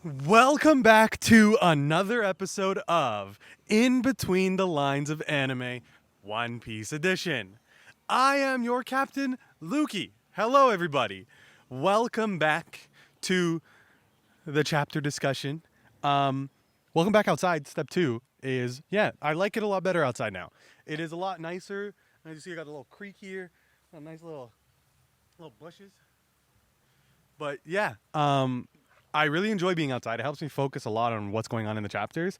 Welcome back to another episode of In Between the Lines of Anime, One Piece Edition. I am your captain, Lookiie. Hello, everybody. Welcome back to the chapter discussion. Welcome back outside. Step 2 is, I like it a lot better outside now. It is a lot nicer. As you see, I got a little creek here, a nice little bushes. But I really enjoy being outside. It helps me focus a lot on what's going on in the chapters.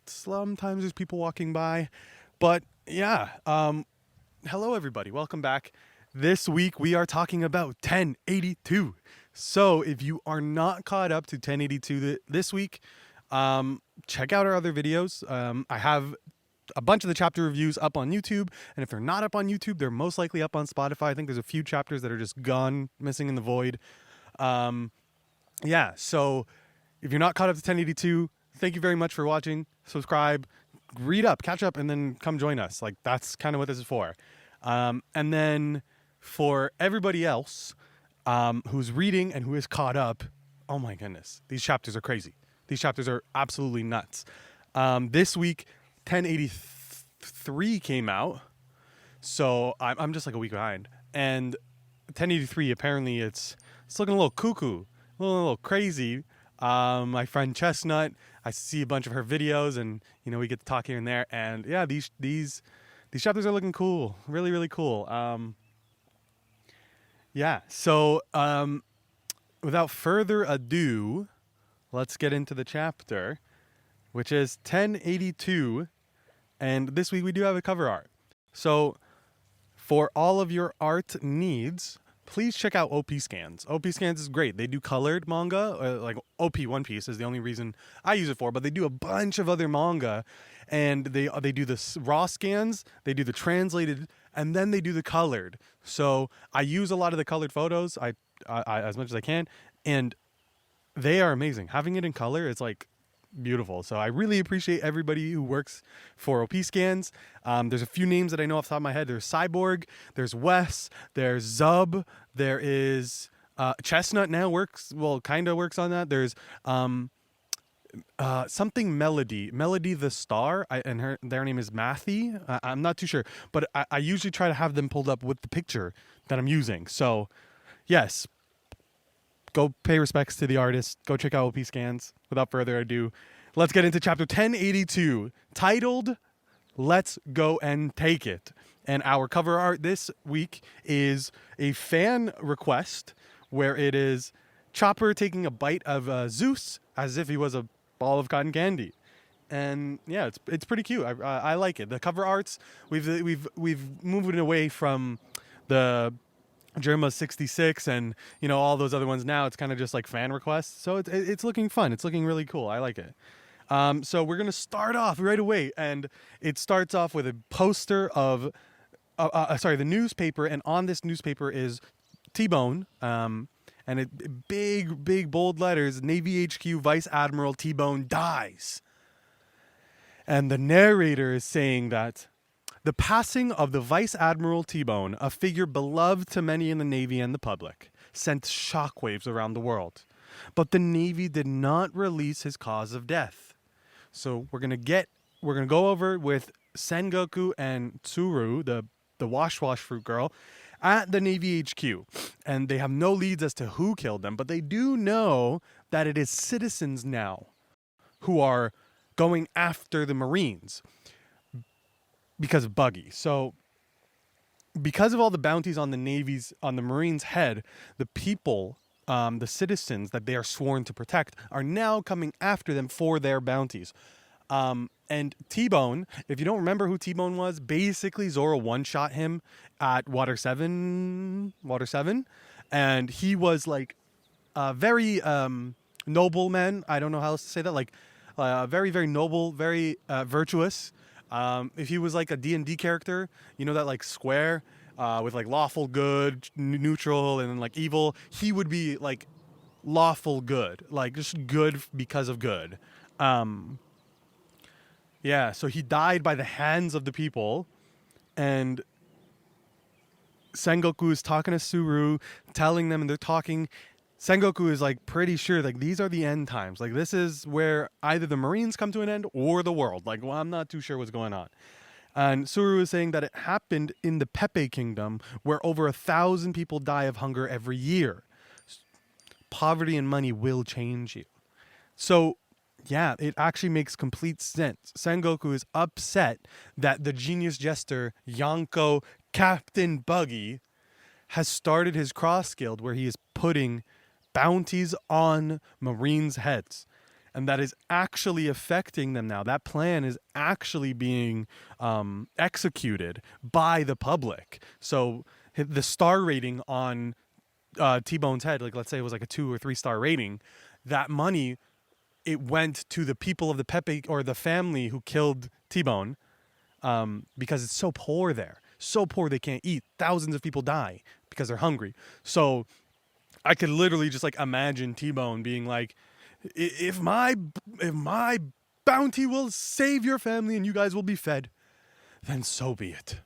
Sometimes there's people walking by. But hello everybody. Welcome back. This week we are talking about 1082. So if you are not caught up to 1082 this week, check out our other videos. I have a bunch of the chapter reviews up on YouTube. And if they're not up on YouTube, they're most likely up on Spotify. I think there's a few chapters that are just gone, missing in the void. So if you're not caught up to 1082, thank you very much for watching. Subscribe, read up, catch up, and then come join us. Like, that's kind of what this is for. And then for everybody else who's reading and who is caught up, oh my goodness, these chapters are crazy. These chapters are absolutely nuts. This week, 1083 came out, so I'm just like a week behind. And 1083, apparently it's looking a little cuckoo. A little crazy. My friend Chestnut, I see a bunch of her videos, and we get to talk here and there. And these chapters are looking cool, really, really cool. So without further ado, let's get into the chapter, which is 1082. And this week we do have a cover art. So for all of your art needs, please check out OPSCANS. OPSCANS is great. They do colored manga, like OP One Piece is the only reason I use it for, but they do a bunch of other manga, and they do the raw scans, they do the translated, and then they do the colored. So I use a lot of the colored photos, I as much as I can, and they are amazing. Having it in color is like beautiful. So I really appreciate everybody who works for OPSCANS. There's a few names that I know off the top of my head. There's Cyborg, there's Wes, there's Zub, there is Chestnut now kind of works on that. There's something Melody the Star, and their name is Mathy. I'm not too sure, but I usually try to have them pulled up with the picture that I'm using. So yes, go pay respects to the artist. Go check out OPSCANS. Without further ado, let's get into chapter 1082, titled Let's Go and Take It. And our cover art this week is a fan request where it is Chopper taking a bite of Zeus as if he was a ball of cotton candy. And it's pretty cute. I like it. The cover arts, we've moved away from the Germa 66 and all those other ones. Now it's kind of just like fan requests, so it's looking fun. It's looking really cool. I like it. So we're gonna start off right away, and it starts off with a poster of the newspaper, and on this newspaper is TBone, and big bold letters, Navy HQ Vice Admiral TBone dies, and the narrator is saying that the passing of the Vice Admiral TBone, a figure beloved to many in the Navy and the public, sent shockwaves around the world. But the Navy did not release his cause of death. So we're gonna go over with Sengoku and Tsuru, the wash fruit girl, at the Navy HQ. And they have no leads as to who killed them, but they do know that it is citizens now who are going after the Marines because of Buggy. So because of all the bounties on the Marines' head, the people, the citizens that they are sworn to protect, are now coming after them for their bounties. And TBone, if you don't remember who TBone was, basically Zoro one-shot him at Water 7, and he was like a very noble man. I don't know how else to say that. Like very, very noble, very virtuous. If he was like a D&D character, that like square with like lawful good, neutral, and then like evil, he would be like lawful good, like just good because of good. So he died by the hands of the people, and Sengoku is talking to Tsuru, telling them, and they're talking. Sengoku is like pretty sure like these are the end times. Like this is where either the Marines come to an end or the world. Like, well, I'm not too sure what's going on. And Suru is saying that it happened in the Pepe Kingdom, where over 1,000 people die of hunger every year. Poverty and money will change you. So, yeah, it actually makes complete sense. Sengoku is upset that the genius jester Yonko Captain Buggy has started his cross guild where he is putting bounties on Marines' heads. And that is actually affecting them now. That plan is actually being executed by the public. So the star rating on TBone's head, like let's say it was like a 2 or 3 star rating, that money, it went to the people of the Pepe or the family who killed TBone because it's so poor there. So poor they can't eat. Thousands of people die because they're hungry. So I could literally just like imagine TBone being like, if my bounty will save your family and you guys will be fed, then so be it.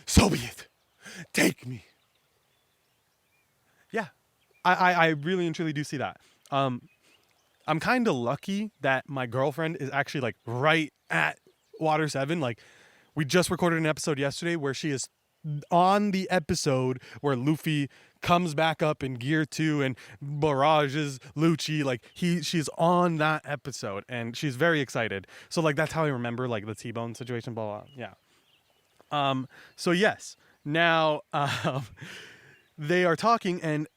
So be it. Take me. Yeah, I really and truly do see that. I'm kind of lucky that my girlfriend is actually like right at Water 7. Like we just recorded an episode yesterday where she is on the episode where Luffy comes back up in Gear 2 and barrages Lucia. Like she's on that episode and she's very excited. So like that's how I remember like the TBone situation, blah, blah. Yeah. So yes. Now they are talking and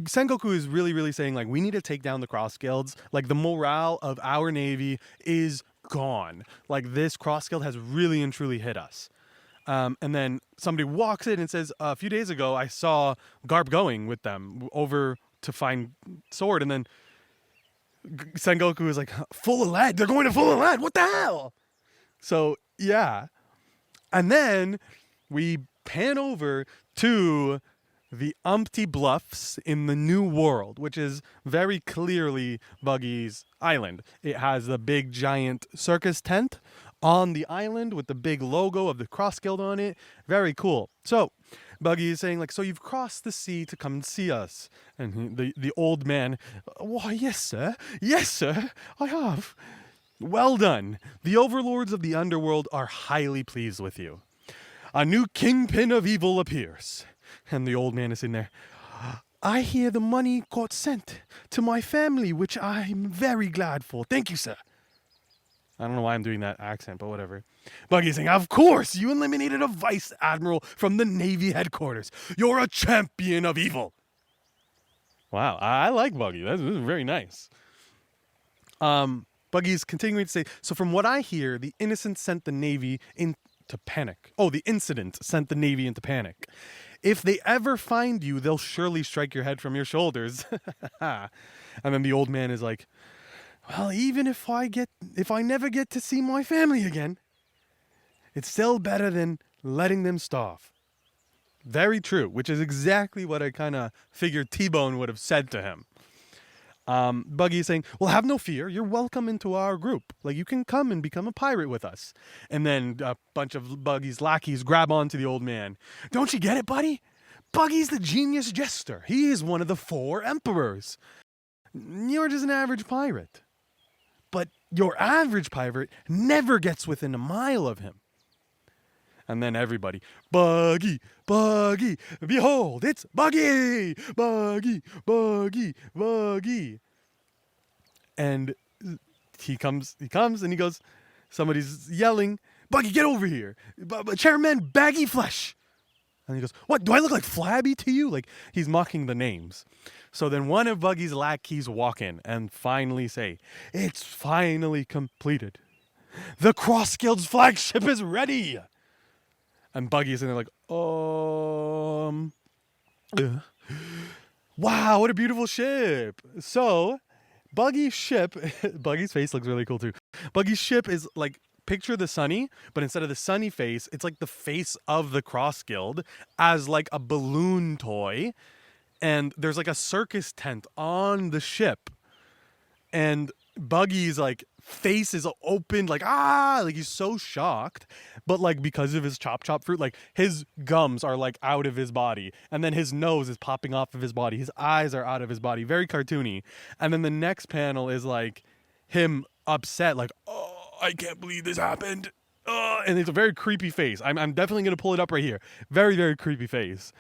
Sengoku is really, really saying like we need to take down the cross guilds. Like the morale of our navy is gone. Like this cross guild has really and truly hit us. And then somebody walks in and says, a few days ago, I saw Garp going with them over to find Sword. And then Sengoku is like, full of lead. They're going to full of lead. What the hell? So, yeah. And then we pan over to the Umpty Bluffs in the New World, which is very clearly Buggys Island. It has the big giant circus tent on the island with the big logo of the Cross Guild on it. Very cool. So Buggy is saying like, so you've crossed the sea to come and see us. And the old man, why, yes, sir. Yes, sir, I have. Well done. The overlords of the underworld are highly pleased with you. A new kingpin of evil appears. And the old man is in there. I hear the money got sent to my family, which I'm very glad for. Thank you, sir. I don't know why I'm doing that accent, but whatever. Buggy's saying, of course, you eliminated a vice admiral from the Navy headquarters. You're a champion of evil. Wow, I like Buggy. This is very nice. Buggy's continuing to say, so from what I hear, the innocent sent the Navy into panic. Oh, the incident sent the Navy into panic. If they ever find you, they'll surely strike your head from your shoulders. And then the old man is like, well, even if I never get to see my family again, it's still better than letting them starve. Very true, which is exactly what I kind of figured TBone would have said to him. Buggy is saying, well, have no fear. You're welcome into our group. Like, you can come and become a pirate with us. And then a bunch of Buggy's lackeys grab onto the old man. Don't you get it, buddy? Buggy's the genius jester. He is one of the 4 emperors. You're just an average pirate. But your average pirate never gets within a mile of him. And then everybody, Buggy, Buggy, behold, it's Buggy, Buggy, Buggy, Buggy. And he comes and he goes, somebody's yelling, Buggy, get over here. Chairman Baggy Flesh. And he goes, what, do I look like Flabby to you? Like, he's mocking the names. So then one of Buggy's lackeys walk in and finally say, it's finally completed. The Cross Guild's flagship is ready. And Buggy's in there like, wow, what a beautiful ship. So Buggy's ship, Buggy's face looks really cool too. Buggy's ship is like, picture the Sunny, but instead of the Sunny face, it's like the face of the Cross Guild as like a balloon toy. And there's like a circus tent on the ship. And Buggy's like face is open, like he's so shocked. But like because of his chop fruit, like his gums are like out of his body, and then his nose is popping off of his body. His eyes are out of his body, very cartoony. And then the next panel is like him upset, like, oh, I can't believe this happened. And it's a very creepy face. I'm definitely gonna pull it up right here. Very, very creepy face.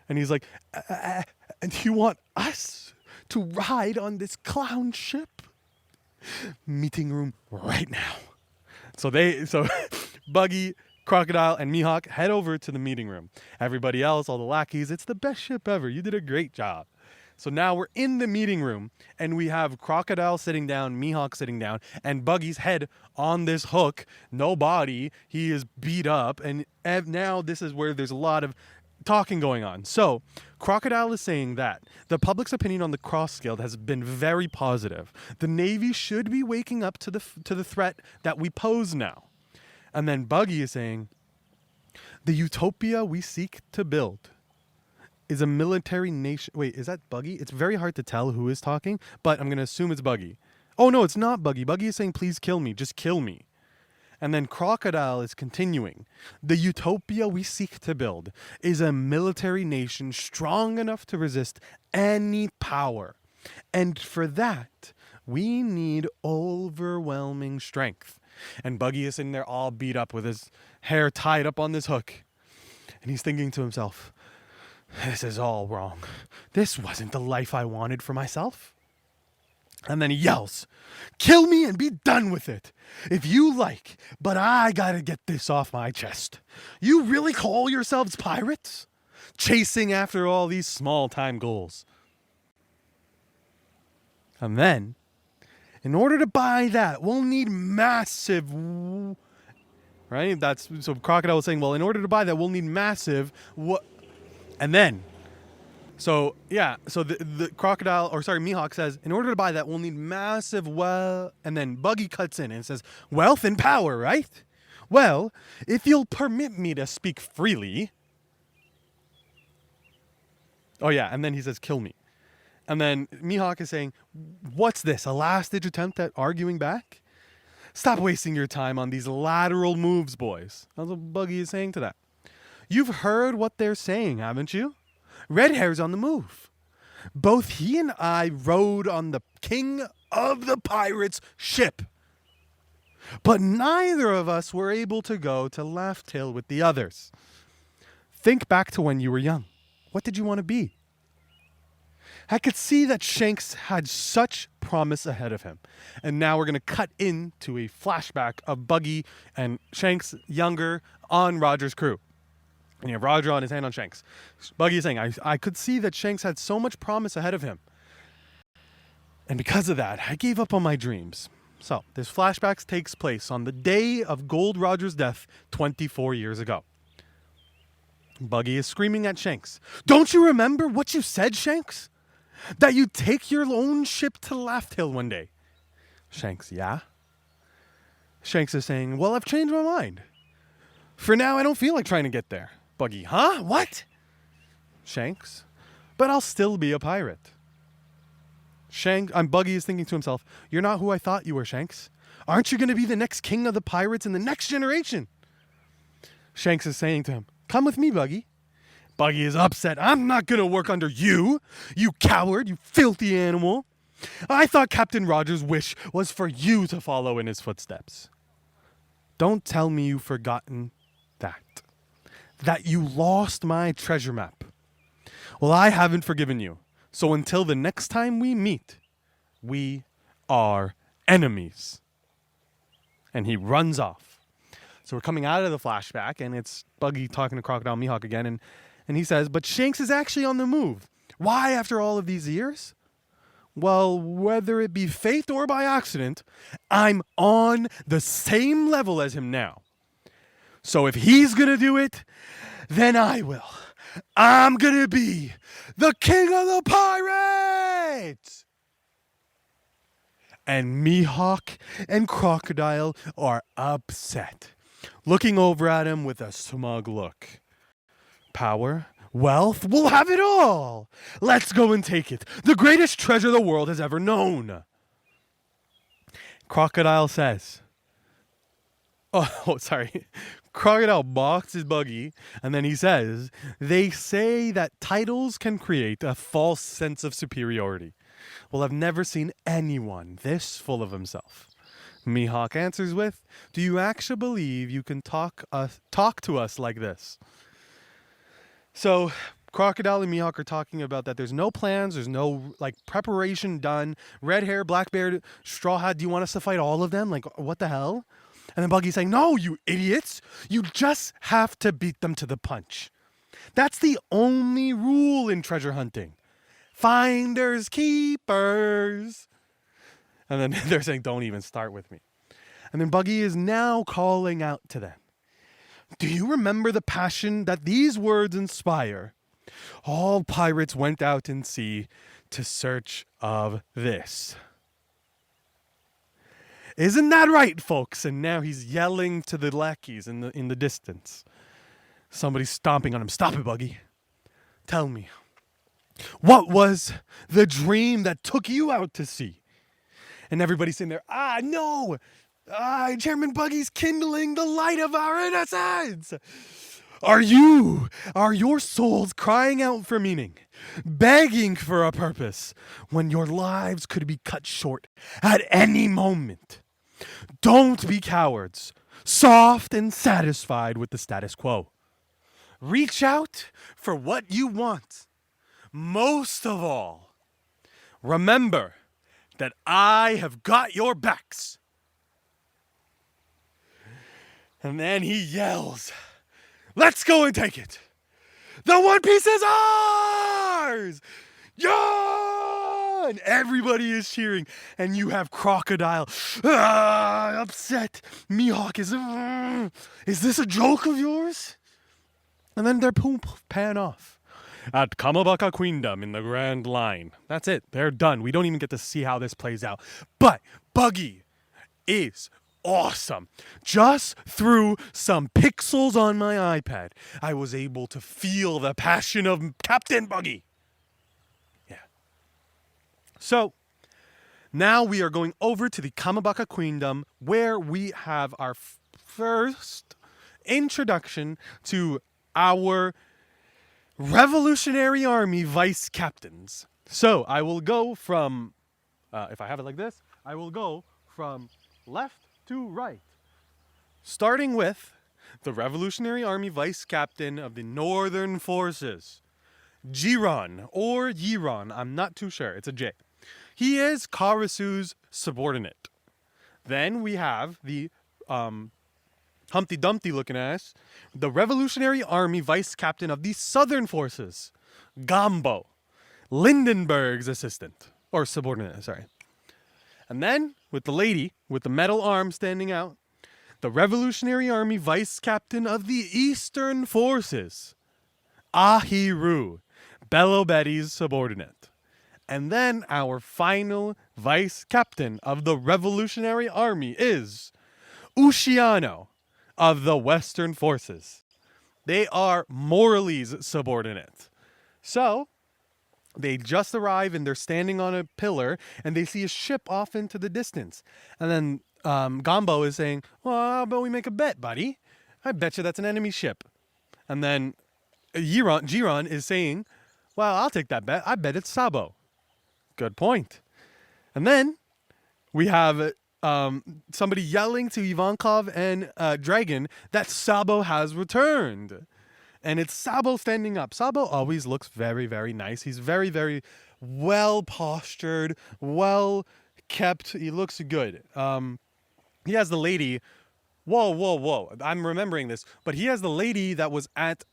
And he's like, and you want us to ride on this clown ship? Meeting room right now. So Buggy, Crocodile, and Mihawk head over to the meeting room. Everybody else, all the lackeys, it's the best ship ever. You did a great job. So now we're in the meeting room, and we have Crocodile sitting down, Mihawk sitting down, and Buggy's head on this hook. No body. He is beat up, and now this is where there's a lot of talking going on. So Crocodile is saying that the public's opinion on the Cross Guild has been very positive. The Navy should be waking up to the threat that we pose now. And then Buggy is saying, the utopia we seek to build is a military nation. Wait, is that Buggy? It's very hard to tell who is talking, but I'm going to assume it's Buggy. Oh no, it's not Buggy. Buggy is saying, please kill me. Just kill me. And then Crocodile is continuing. The utopia we seek to build is a military nation strong enough to resist any power. And for that, we need overwhelming strength. And Buggy is sitting there all beat up with his hair tied up on this hook. And he's thinking to himself, this is all wrong. This wasn't the life I wanted for myself. And then he yells, kill me and be done with it. If you like, but I gotta get this off my chest. You really call yourselves pirates? Chasing after all these small-time goals. And then, in order to buy that, we'll need massive... Right? So Crocodile was saying, well, in order to buy that, we'll need massive... And then... So the Crocodile, Mihawk says, in order to buy that, we'll need massive and then Buggy cuts in and says, wealth and power, right? Well, if you'll permit me to speak freely. Oh yeah, and then he says, kill me. And then Mihawk is saying, what's this, a last-ditch attempt at arguing back? Stop wasting your time on these lateral moves, boys. That's what Buggy is saying to that. You've heard what they're saying, haven't you? Red Hair's on the move. Both he and I rode on the king of the pirates' ship. But neither of us were able to go to Laugh Tale with the others. Think back to when you were young. What did you want to be? I could see that Shanks had such promise ahead of him. And now we're going to cut into a flashback of Buggy and Shanks younger on Roger's crew. And you have Roger on his hand on Shanks. Buggy is saying, I could see that Shanks had so much promise ahead of him. And because of that, I gave up on my dreams. So, this flashback takes place on the day of Gold Roger's death 24 years ago. Buggy is screaming at Shanks. Don't you remember what you said, Shanks? That you'd take your own ship to Laugh Tale one day. Shanks, yeah? Shanks is saying, well, I've changed my mind. For now, I don't feel like trying to get there. Buggy, huh? What? Shanks, but I'll still be a pirate. Buggy is thinking to himself, you're not who I thought you were, Shanks. Aren't you going to be the next king of the pirates in the next generation? Shanks is saying to him, come with me, Buggy. Buggy is upset. I'm not going to work under you, you coward, you filthy animal. I thought Captain Roger's wish was for you to follow in his footsteps. Don't tell me you've forgotten that you lost my treasure map. Well, I haven't forgiven you. So until the next time we meet, we are enemies. And he runs off. So we're coming out of the flashback, and it's Buggy talking to Crocodile Mihawk again, and he says, but Shanks is actually on the move. Why after all of these years? Well, whether it be fate or by accident, I'm on the same level as him now. So if he's going to do it, then I will. I'm going to be the king of the pirates! And Mihawk and Crocodile are upset, looking over at him with a smug look. Power, wealth, we'll have it all! Let's go and take it, the greatest treasure the world has ever known! Crocodile says, oh, sorry. Crocodile mocks his Buggy, and then he says, they say that titles can create a false sense of superiority. Well, I've never seen anyone this full of himself. Mihawk answers with, do you actually believe you can talk to us like this? So Crocodile and Mihawk are talking about that there's no plans, there's no like preparation done. Red hair, black beard, straw hat, do you want us to fight all of them? Like, what the hell? And then Buggy's saying, no, you idiots. You just have to beat them to the punch. That's the only rule in treasure hunting. Finders, keepers. And then they're saying, don't even start with me. And then Buggy is now calling out to them. Do you remember the passion that these words inspire? All pirates went out in sea to search of this. Isn't that right, folks? And now he's yelling to the lackeys in the distance. Somebody's stomping on him. Stop it, Buggy. Tell me, what was the dream that took you out to sea? And everybody's sitting there, no! Chairman Buggy's kindling the light of our innocence! Are your souls crying out for meaning, begging for a purpose, when your lives could be cut short at any moment? Don't be cowards, soft and satisfied with the status quo. Reach out for what you want. Most of all, remember that I have got your backs. And then he yells, let's go and take it. The One Piece is ours! Yeah! And everybody is cheering. And you have Crocodile upset. Mihawk is this a joke of yours? And then they're pan off. At Kamabaka Queendom in the Grand Line. That's it. They're done. We don't even get to see how this plays out. But Buggy is awesome. Just through some pixels on my iPad, I was able to feel the passion of Captain Buggy. Yeah. So, now we are going over to the Kamabaka Queendom, where we have our first introduction to our Revolutionary Army vice captains. So, I will go from, if I have it like this, I will go from left to right. Starting with the Revolutionary Army Vice Captain of the Northern Forces, Jiron, or Yiron, I'm not too sure, it's a J. He is Karasu's subordinate. Then we have the Humpty Dumpty looking ass, the Revolutionary Army Vice Captain of the Southern Forces, Gambo, Lindenberg's assistant, or subordinate, sorry. And then, with the lady with the metal arm standing out, the Revolutionary Army Vice Captain of the Eastern Forces, Ahiru, Bello Betty's subordinate. And then our final Vice Captain of the Revolutionary Army is Ushiano of the Western Forces. They are Morley's subordinate. So, they just arrive and they're standing on a pillar and they see a ship off into the distance. And then Gambo is saying, well, how about we make a bet, buddy? I bet you that's an enemy ship. And then Jiron is saying, well, I'll take that bet. I bet it's Sabo. Good point. And then we have somebody yelling to Ivankov and Dragon that Sabo has returned. And it's Sabo standing up. Sabo always looks very, very nice. He's very, very well postured, well kept. He looks good. He has the lady. Whoa. I'm remembering this. But he has the lady that was at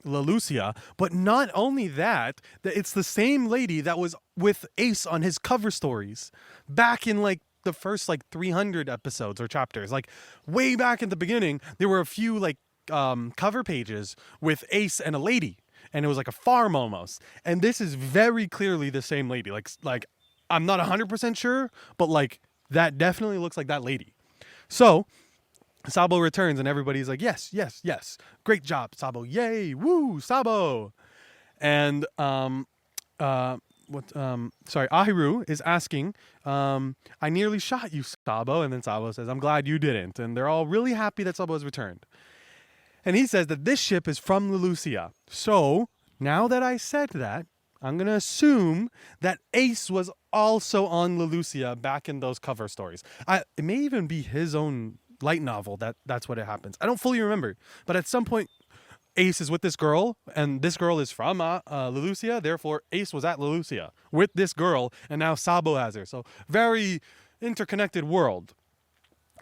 Lucia. But not only that, it's the same lady that was with Ace on his cover stories back in like the first like 300 episodes or chapters. Like way back at the beginning, there were a few like cover pages with Ace and a lady, and it was like a farm almost. And this is very clearly the same lady. Like I'm not 100% sure, but like that definitely looks like that lady. So Sabo returns, and everybody's like, yes, great job, Sabo, yay, woo, Sabo. And Ahiru is asking, I nearly shot you, Sabo. And then Sabo says, I'm glad you didn't. And they're all really happy that Sabo has returned. And he says that this ship is from Lucia. So now that I said that, I'm going to assume that Ace was also on Lucia back in those cover stories. It may even be his own light novel that's what it happens. I don't fully remember. But at some point, Ace is with this girl, and this girl is from Lucia. Therefore, Ace was at Lucia with this girl, and now Sabo has her. So very interconnected world.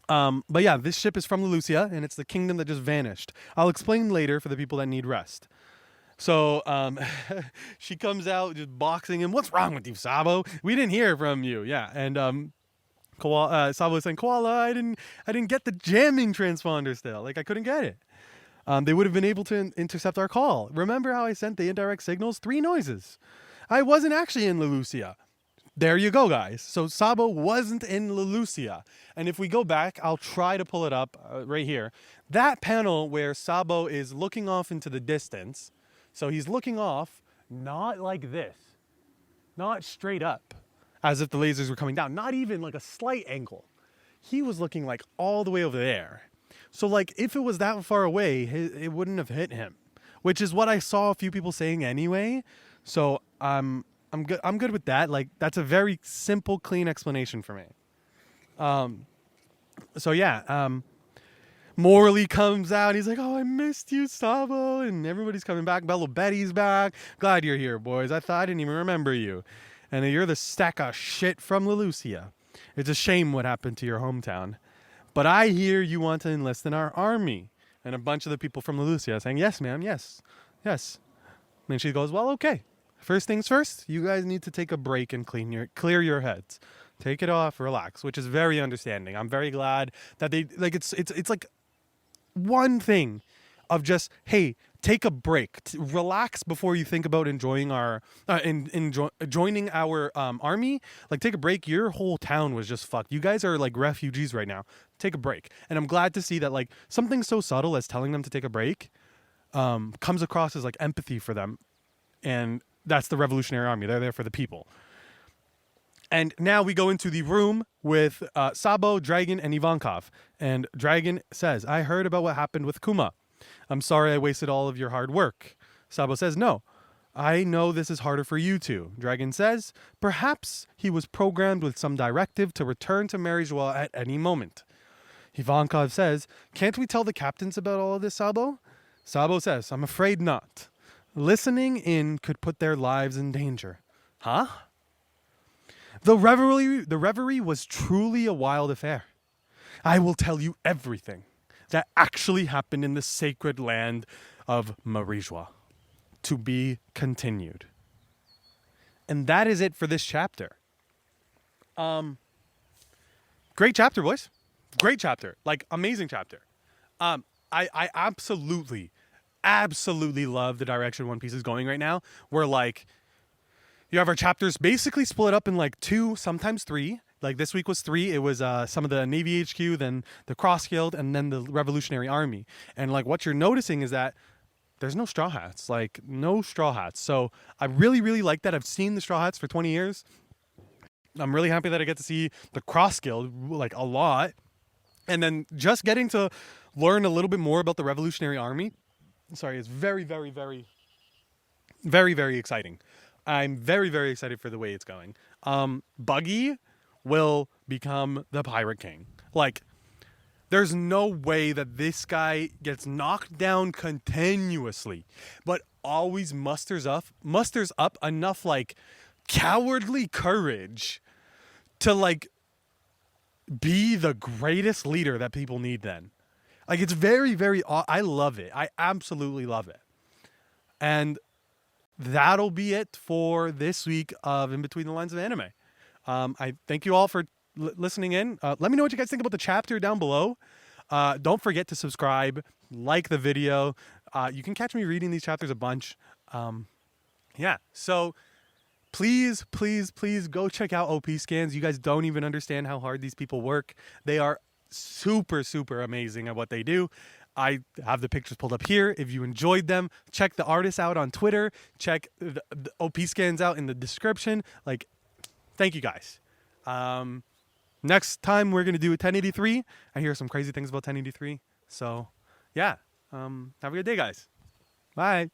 But yeah, this ship is from Lucia, and it's the kingdom that just vanished. I'll explain later for the people that need rest. So she comes out just boxing him. What's wrong with you, Sabo? We didn't hear from you. Yeah, and Sabo is saying, Koala, I didn't get the jamming transponder still. Like I couldn't get it. They would have been able to intercept our call. Remember how I sent the indirect signals? 3 noises. I wasn't actually in Lucia. There you go, guys. So Sabo wasn't in Lucia. And if we go back, I'll try to pull it up right here. That panel where Sabo is looking off into the distance. So he's looking off, not like this. Not straight up, as if the lasers were coming down. Not even like a slight angle. He was looking like all the way over there. So like if it was that far away, it wouldn't have hit him, which is what I saw a few people saying anyway. So I'm good with that. Like that's a very simple, clean explanation for me. So yeah, Morley comes out. He's like, "Oh, I missed you, Sabo," and everybody's coming back. Bello Betty's back. Glad you're here, boys. I didn't even remember you, and you're the stack of shit from Lucia. It's a shame what happened to your hometown. But I hear you want to enlist in our army. And a bunch of the people from Lucia saying, yes, ma'am, yes, yes. And then she goes, well, okay. First things first, you guys need to take a break and clear your heads. Take it off, relax, which is very understanding. I'm very glad that they, like, it's like one thing of just, hey, take a break. Relax before you think about enjoying our, joining our army. Like, take a break. Your whole town was just fucked. You guys are like refugees right now. Take a break. And I'm glad to see that like something so subtle as telling them to take a break comes across as like empathy for them. And that's the Revolutionary Army. They're there for the people. And now we go into the room with Sabo, Dragon, and Ivankov. And Dragon says, I heard about what happened with Kuma. I'm sorry I wasted all of your hard work. Sabo says, no, I know this is harder for you two. Dragon says, perhaps he was programmed with some directive to return to Marijua at any moment. Ivankov says, can't we tell the captains about all of this, Sabo? Sabo says, I'm afraid not. Listening in could put their lives in danger. Huh? The reverie was truly a wild affair. I will tell you everything that actually happened in the sacred land of Marijua. To be continued. And that is it for this chapter. Great chapter, boys. Great chapter. Like, amazing chapter. I absolutely love the direction One Piece is going right now. Where, like, you have our chapters basically split up in, like, 2, sometimes 3. Like, this week was 3. It was some of the Navy HQ, then the Cross Guild, and then the Revolutionary Army. And, like, what you're noticing is that there's no Straw Hats. Like, no Straw Hats. So, I really, really like that. I've seen the Straw Hats for 20 years. I'm really happy that I get to see the Cross Guild, like, a lot. And then just getting to learn a little bit more about the Revolutionary Army, is very, very, very, very, very exciting. I'm very, very excited for the way it's going. Buggy will become the Pirate King. Like, there's no way that this guy gets knocked down continuously, but always musters up enough, like, cowardly courage to, like, be the greatest leader that people need then. Like, it's very, very, I love it. I absolutely love it. And that'll be it for this week of In Between the Lines of Anime. I thank you all for listening in. Let me know what you guys think about the chapter down below. Don't forget to subscribe, like the video. You can catch me reading these chapters a bunch. Yeah, so please, please, please go check out OPSCANS. You guys don't even understand how hard these people work. They are super, super amazing at what they do. I have the pictures pulled up here. If you enjoyed them, check the artists out on Twitter. Check the OP scans out in the description. Like, thank you guys. Next time we're gonna do a 1083. I hear some crazy things about 1083. So, yeah. Have a good day, guys. Bye.